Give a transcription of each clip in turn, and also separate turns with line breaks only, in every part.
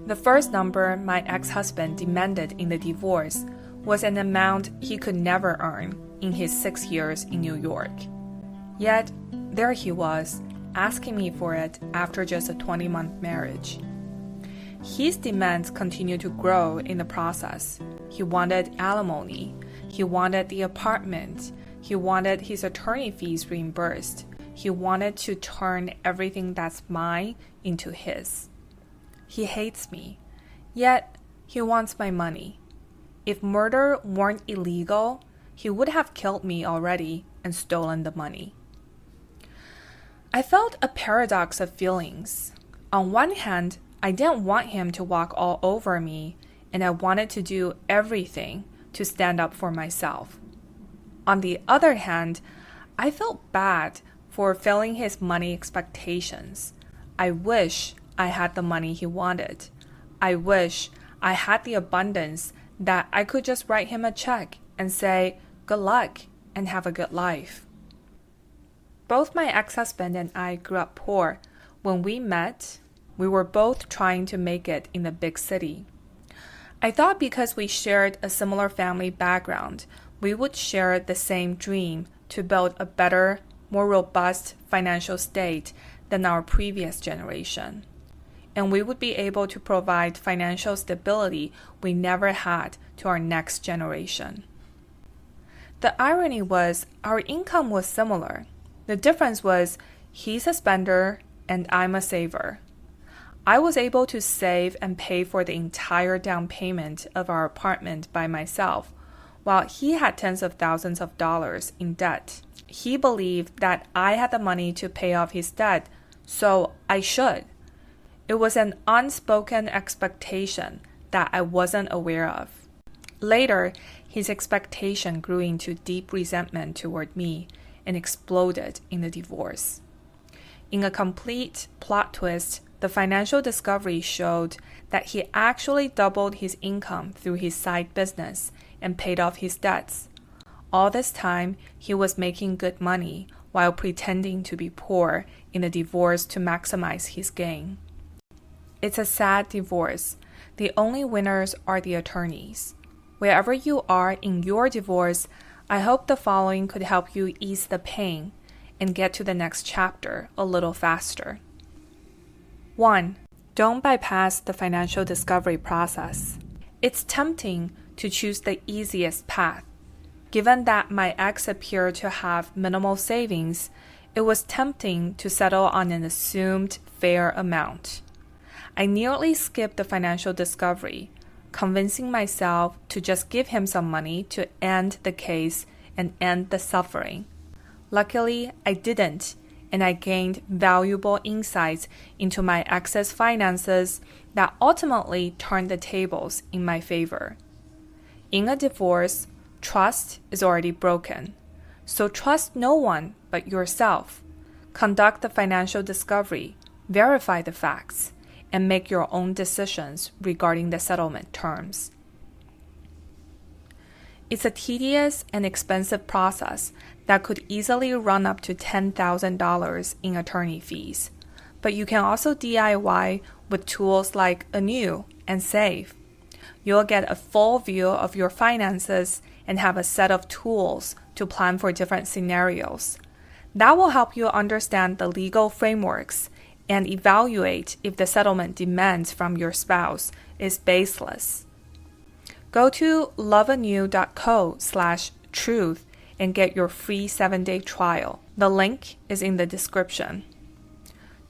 The first number my ex-husband demanded in the divorce was an amount he could never earn in his 6 years in New York. Yet, there he was, asking me for it after just a 20-month marriage. His demands continued to grow in the process. He wanted alimony. He wanted the apartment. He wanted his attorney fees reimbursed. He wanted to turn everything that's mine into his. He hates me, yet he wants my money. If murder weren't illegal, he would have killed me already and stolen the money. I felt a paradox of feelings. On one hand, I didn't want him to walk all over me, and I wanted to do everything to stand up for myself. On the other hand, I felt bad for failing his money expectations. I wish I had the money he wanted. I wish I had the abundance that I could just write him a check and say, good luck and have a good life. Both my ex-husband and I grew up poor. When we met, we were both trying to make it in the big city. I thought because we shared a similar family background, we would share the same dream to build a better, more robust financial state than our previous generation. And we would be able to provide financial stability we never had to our next generation. The irony was our income was similar. The difference was he's a spender and I'm a saver. I was able to save and pay for the entire down payment of our apartment by myself, while he had tens of thousands of dollars in debt. He believed that I had the money to pay off his debt, so I should. It was an unspoken expectation that I wasn't aware of. Later, his expectation grew into deep resentment toward me and exploded in the divorce. In a complete plot twist, the financial discovery showed that he actually doubled his income through his side business and paid off his debts. All this time, he was making good money while pretending to be poor in the divorce to maximize his gain. It's a sad divorce. The only winners are the attorneys. Wherever you are in your divorce, I hope the following could help you ease the pain and get to the next chapter a little faster. 1. Don't bypass the financial discovery process. It's tempting to choose the easiest path. Given that my ex appeared to have minimal savings, it was tempting to settle on an assumed fair amount. I nearly skipped the financial discovery, convincing myself to just give him some money to end the case and end the suffering. Luckily, I didn't, and I gained valuable insights into my ex's finances that ultimately turned the tables in my favor. In a divorce, trust is already broken, so trust no one but yourself. Conduct the financial discovery, verify the facts, and make your own decisions regarding the settlement terms. It's a tedious and expensive process that could easily run up to $10,000 in attorney fees, but you can also DIY with tools like Anew and Save. You'll get a full view of your finances and have a set of tools to plan for different scenarios. That will help you understand the legal frameworks and evaluate if the settlement demands from your spouse is baseless. Go to loveanew.co/truth and get your free 7-day trial. The link is in the description.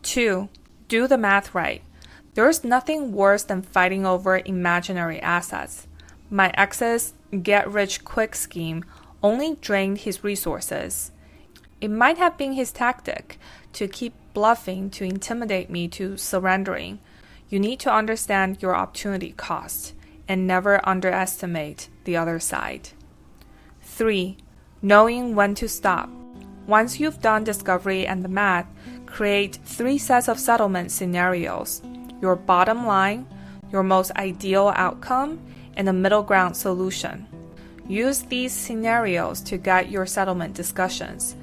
2. Do the math right. There's nothing worse than fighting over imaginary assets. My ex's get-rich-quick scheme only drained his resources. It might have been his tactic to keep bluffing to intimidate me to surrendering. You need to understand your opportunity cost and never underestimate the other side. 3. Knowing when to stop. Once you've done discovery and the math, create 3 sets of settlement scenarios: your bottom line, your most ideal outcome, and a middle ground solution. Use these scenarios to guide your settlement discussions.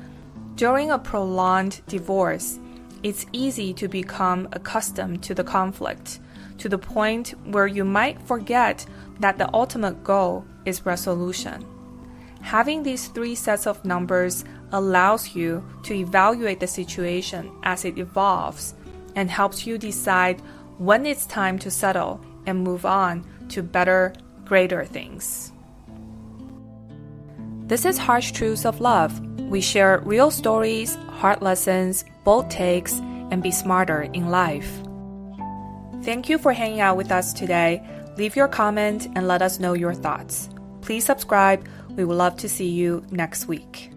During a prolonged divorce, it's easy to become accustomed to the conflict, to the point where you might forget that the ultimate goal is resolution. Having these 3 sets of numbers allows you to evaluate the situation as it evolves and helps you decide when it's time to settle and move on to better, greater things. This is Harsh Truths of Love. We share real stories, hard lessons, bold takes, and be smarter in life. Thank you for hanging out with us today. Leave your comment and let us know your thoughts. Please subscribe. We would love to see you next week.